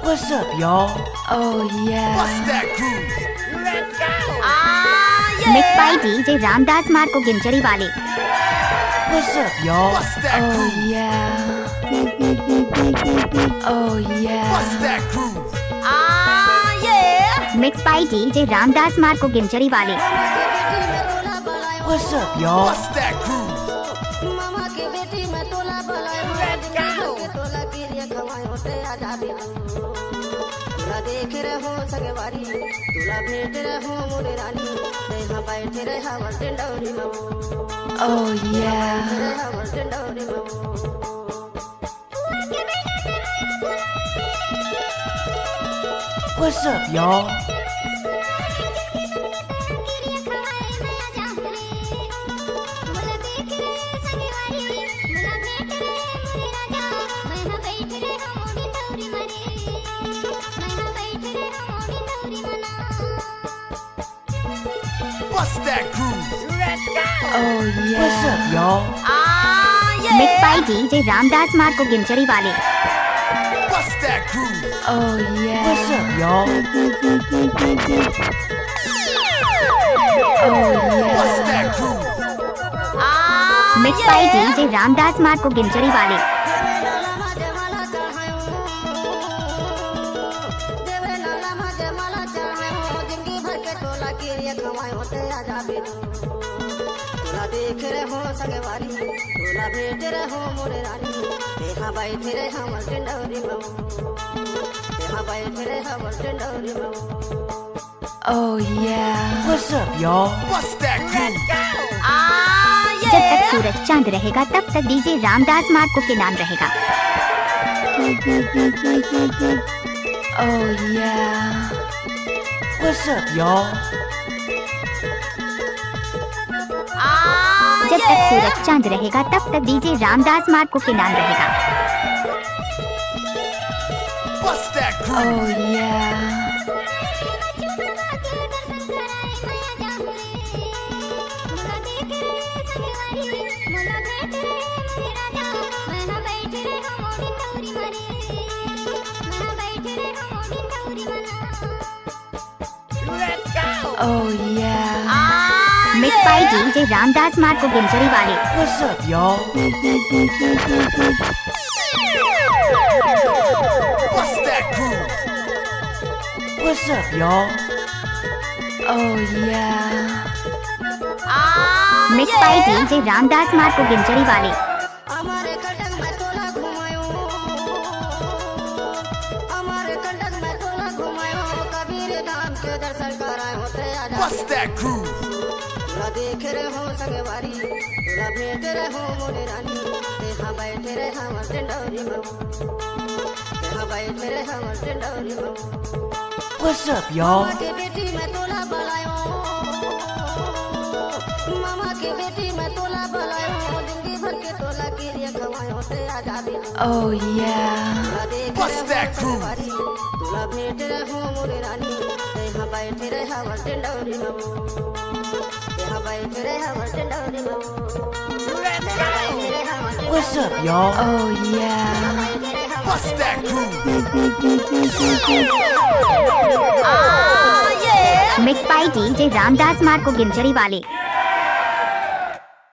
What's up, y'all? Oh yeah. What's that groove? Let's go! Mixed by DJ Ramdas Marko Ginjri wale. What's up, y'all? What's that Oh groove? yeah. Oh yeah. What's that groove? Mixed by DJ Ramdas Marko Ginjri wale. What's up, y'all? What's that groove? Oh yeah. What's up, y'all? What's that groove? Let's go! Oh yeah. What's up, y'all? Mixed by DJ Ramdas Marko Ginjri wale. What's that groove? Oh yeah. What's up, y'all? Oh yeah. What's that groove? Mixed by DJ Ramdas Marko Ginjri wale. Oh yeah. What's up, y'all? What's that groove? जब तक सूरज चांद रहेगा तब तक DJ Ramdas Marco के नाम रहेगा. Oh yeah. What's up, y'all? जब तक सूरज चांद रहेगा तब तक डीजे रामदास मार्को के नाम रहेगा. What's that groove? Oh yeah. Oh yeah. Mixed by DJ Ramdas Marko Ginjri wale. What's up, y'all? What's that groove? What's up, y'all? Oh yeah. Mixed by DJ Ramdas Marko Ginjri wale. What's that groove? What's up, y'all? Oh yeah. What's that groove? What's up, y'all? Oh yeah. What's that groove? Mixed by DJ Ramdas Marko Ginjri wale.